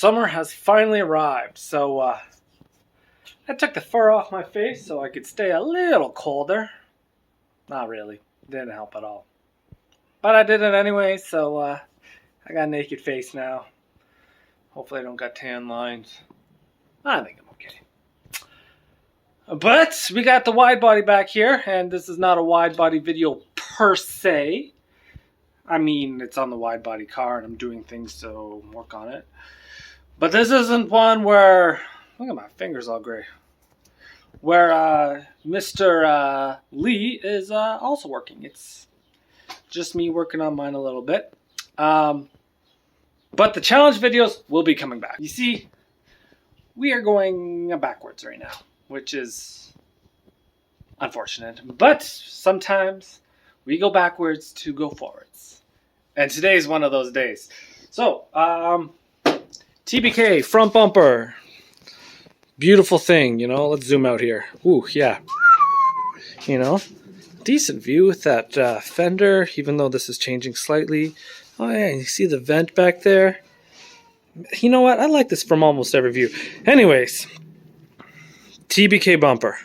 summer has finally arrived, so I took the fur off my face so I could stay a little colder. Not really, didn't help at all. But I did it anyway, so I got a naked face now. Hopefully I don't got tan lines. I think I'm okay. But we got the wide body back here, and this is not a wide body video per se. I mean, it's on the wide body car and I'm doing things to work on it. But this isn't one where, look at my fingers all gray, where Mr. Lee is also working. It's just me working on mine a little bit. But the challenge videos will be coming back. You see, we are going backwards right now, which is unfortunate. But sometimes we go backwards to go forwards. And today is one of those days. So, TBK, front bumper. Beautiful thing, you know. Let's zoom out here. Ooh, yeah. You know, decent view with that fender, even though this is changing slightly. Oh, yeah, you see the vent back there? You know what? I like this from almost every view. Anyways, TBK bumper.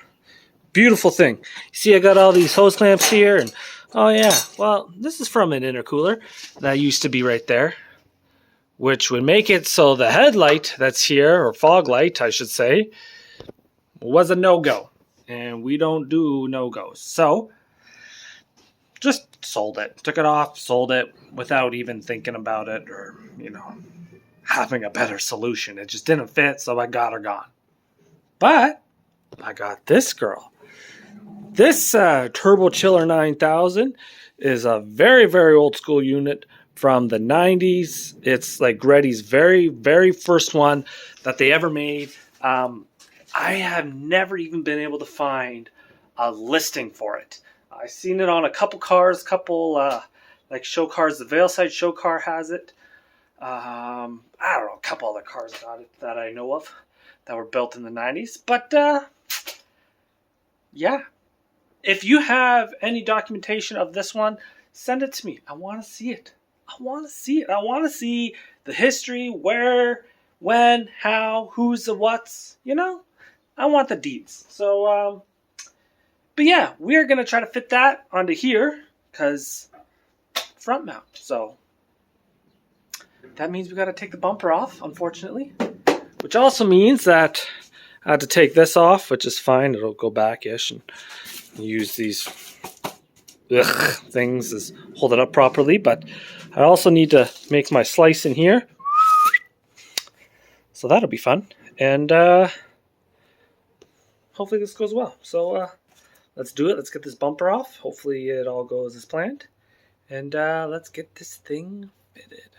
Beautiful thing. You see I got all these hose clamps here. And oh, yeah. Well, this is from an intercooler that used to be right there, which would make it so the headlight that's here, or fog light, I should say, was a no-go. And we don't do no-goes. So, just sold it. Took it off, sold it, without even thinking about it or, you know, having a better solution. It just didn't fit, so I got her gone. But I got this girl. This Turbo Chiller 9000 is a very, very old school unit from the 90s. It's like Greddy's very, very first one that they ever made. I have never even been able to find a listing for it. I've seen it on a couple cars, like show cars. The Valeside show car has it. I don't know, a couple other cars got it that I know of that were built in the 90s. But yeah, if you have any documentation of this one, send it to me. I want to see it. I want to see it. I want to see the history, where, when, how, who's, the what's, you know? I want the deeds. So, but yeah, we're going to try to fit that onto here, because front mount. So, that means we got to take the bumper off, unfortunately. Which also means that I had to take this off, which is fine. It'll go back-ish and use these things as hold it up properly. But I also need to make my slice in here. So that'll be fun. And hopefully this goes well. So let's do it. Let's get this bumper off. Hopefully it all goes as planned. And let's get this thing fitted.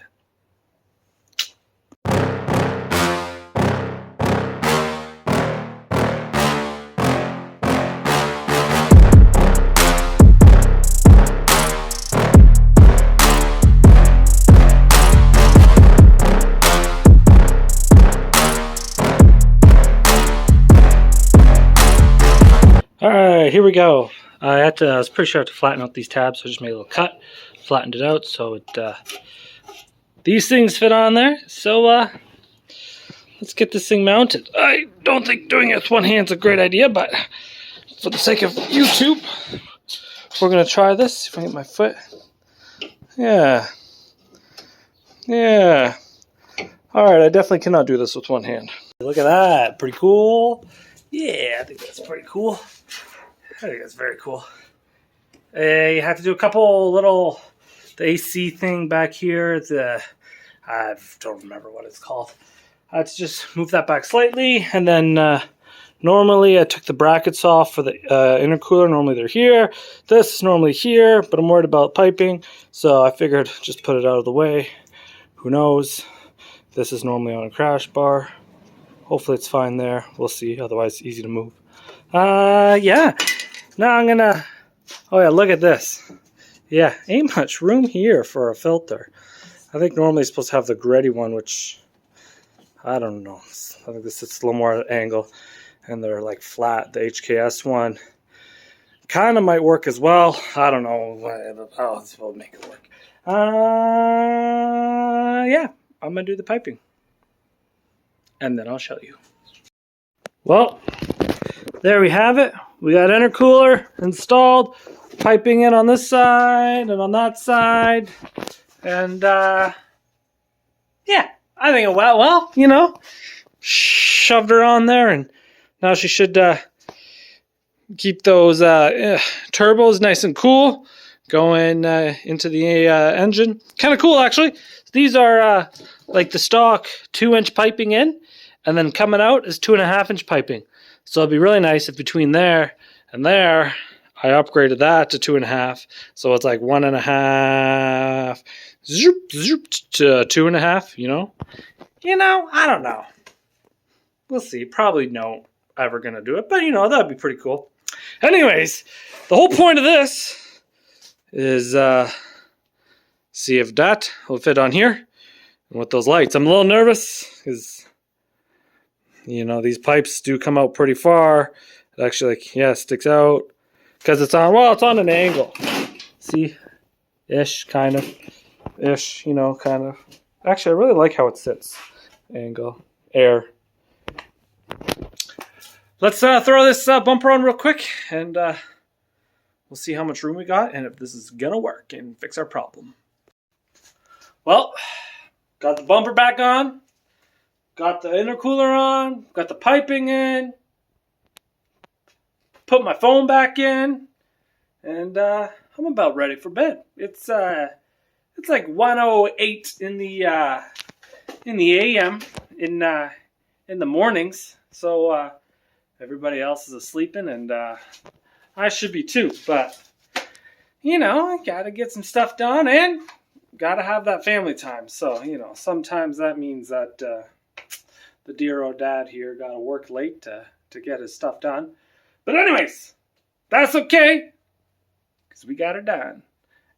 Alright, here we go. I was pretty sure I had to flatten out these tabs, so I just made a little cut, flattened it out, so it these things fit on there. So let's get this thing mounted. I don't think doing it with one hand's a great idea, but for the sake of YouTube, we're gonna try this. If I get my foot, yeah. Alright, I definitely cannot do this with one hand. Look at that, pretty cool. Yeah, I think that's pretty cool. I think that's very cool. You have to do a couple little, the AC thing back here. I don't remember what it's called. I had to just move that back slightly, and then normally I took the brackets off for the intercooler. Normally they're here. This is normally here, but I'm worried about piping, so I figured just put it out of the way. Who knows? This is normally on a crash bar. Hopefully it's fine there. We'll see. Otherwise, it's easy to move. Yeah. Now I'm gonna... Oh yeah, look at this. Yeah, ain't much room here for a filter. I think normally it's supposed to have the greddy one, which... I don't know. I think this is a little more at an angle. And they're like flat. The HKS one kind of might work as well. I don't know. Oh, we'll make it work. Yeah, I'm gonna do the piping. and then I'll show you. Well, there we have it. We got intercooler installed, piping in on this side and on that side. And yeah, I think it went well, you know. Shoved her on there, and now she should keep those turbos nice and cool going into the engine. Kind of cool, actually. These are like the stock 2-inch piping in, and then coming out is 2.5-inch piping. So it'd be really nice if between there and there, I upgraded that to 2.5. So it's like 1.5, zoop, zoop, to 2.5, you know? You know, I don't know. We'll see. Probably no ever going to do it, but you know, that'd be pretty cool. Anyways, the whole point of this is see if that will fit on here. And with those lights, I'm a little nervous because, you know, these pipes do come out pretty far. It actually, like, yeah, sticks out because it's on, well, it's on an angle. See? Ish, kind of. Ish, you know, kind of. Actually, I really like how it sits. Angle. Air. Let's throw this bumper on real quick, and we'll see how much room we got and if this is going to work and fix our problem. Well, got the bumper back on. Got the intercooler on, got the piping in, put my phone back in, and I'm about ready for bed. It's like 1:08 in the AM in the mornings, so everybody else is asleep, and I should be too. But you know, I gotta get some stuff done and gotta have that family time. So you know, sometimes that means that. The dear old dad here got to work late to get his stuff done. But anyways, that's okay, because we got it done.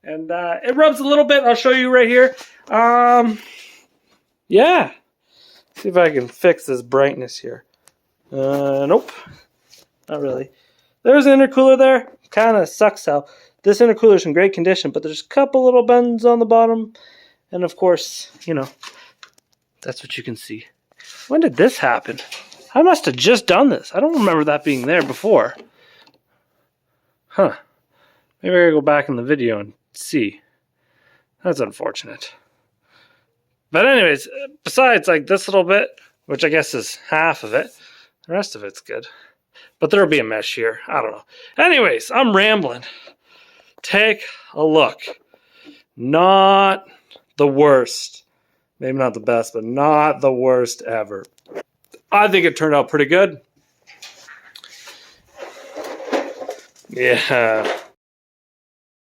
And it rubs a little bit. I'll show you right here. Yeah. See if I can fix this brightness here. Nope. Not really. There's an intercooler there. Kind of sucks how this intercooler is in great condition, but there's a couple little bends on the bottom. And of course, you know, that's what you can see. When did this happen? I must have just done this. I don't remember that being there before. Huh. Maybe I gotta go back in the video and see. That's unfortunate. But anyways, besides like this little bit, which I guess is half of it, the rest of it's good. But there'll be a mesh here. I don't know. Anyways, I'm rambling. Take a look. Not the worst. Maybe not the best, but not the worst ever. I think it turned out pretty good. Yeah.